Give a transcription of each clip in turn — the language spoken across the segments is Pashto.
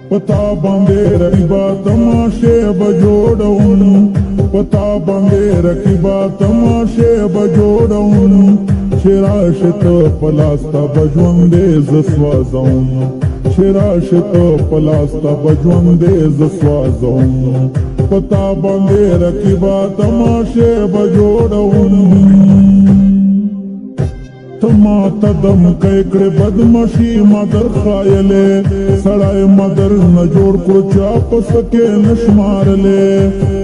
پتا باندې رقیبا تماشه بجوړون پتا باندې رقیبا تماشه بجوړون شراشت پلاستا بجوندې زسوازون شراشت پلاستا بجوندې زسوازون پتا باندې رقیبا تماشه بجوړون تما تدم کړه بدمشي مدر خایله سړای مدر نه جوړ کړ چا پسکه نشمارله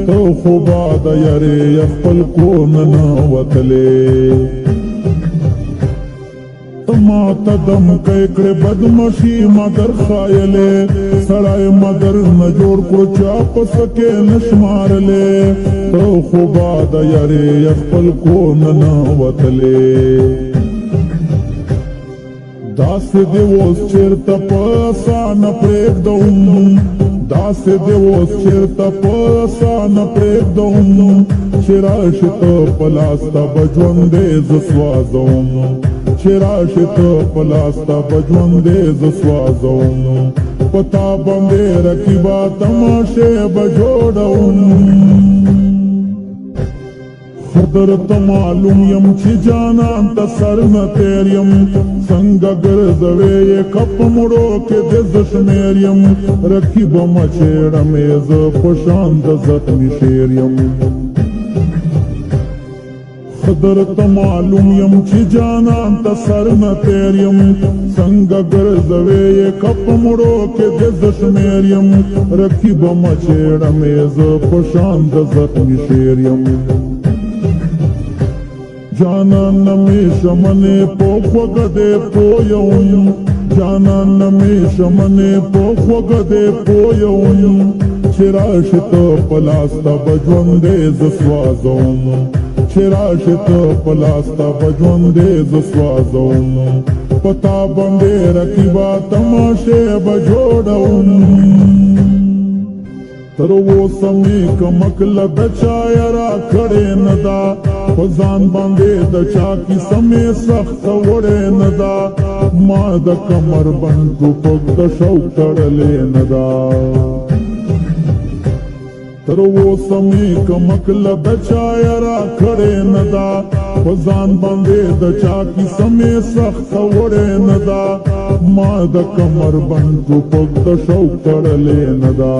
تو خو باد یری خپل کو نه وتله تما تدم کړه بدمشي مدر خایله سړای مدر نه جوړ کړ چا پسکه نشمارله تو خو باد یری خپل کو نه وتله داس دی وس چرته پسان پرېږدوم داس دی وس چرته پسان پرېږدوم چې راشي ته په لاس ته به ژوندې زه سوازوم چې راشي ته په لاس ته به ژوندې زه سوازوم په تا باندې رقیبا تماشې به جوړوم درته معلوم یم چې جانان ته سر نه تیر یم څنګه ګرځوې کپ مړو کې د زشمیر یم رقیب مچېړه مې زه په شان د زخمي شیر یم درته معلوم یم چې جانان ته سر نه تیر یم څنګه ګرځوې کپ مړو کې د زشمیر یم رقیب مچېړه مې زه په شان د زخمي شیر یم جانان نمی شمنے پوخوگ دے پویون جانان نمی شمنے پوخوگ دے پویون چراشت پلاستا بجوندے زسوازون چراشت پلاستا بجوندے زسوازون پتا بندے رقیبا تماشے بجوڑون تر اوسه مې کمک لږ چا را کړې نه ده په ځان باندې د چا کیسه مې سخته وړې نه ده ما د کمر بند ټوپک د شوق تړلې نه ده تر اوسه مې کمک لږ چا را کړې نه ده په ځان باندې د چا کیسه مې سخته وړې نه ده ما د کمر بند ټوپک د شوق تړلې نه ده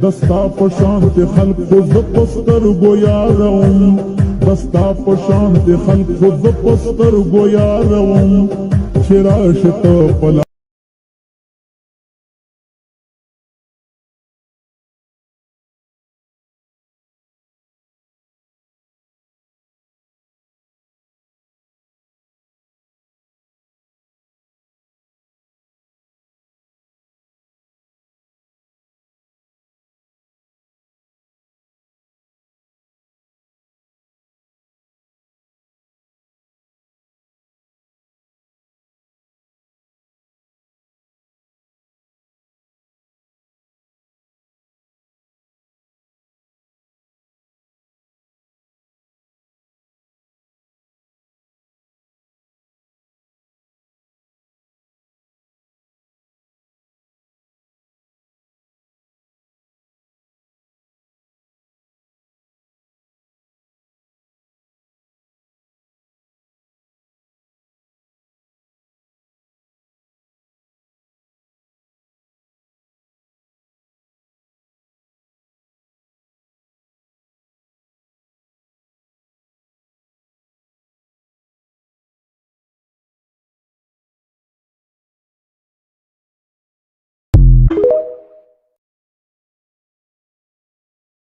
دستا پشانت خلق خود پستر گویا روم دستا پشانت خلق خود پستر گویا روم چراشت پلا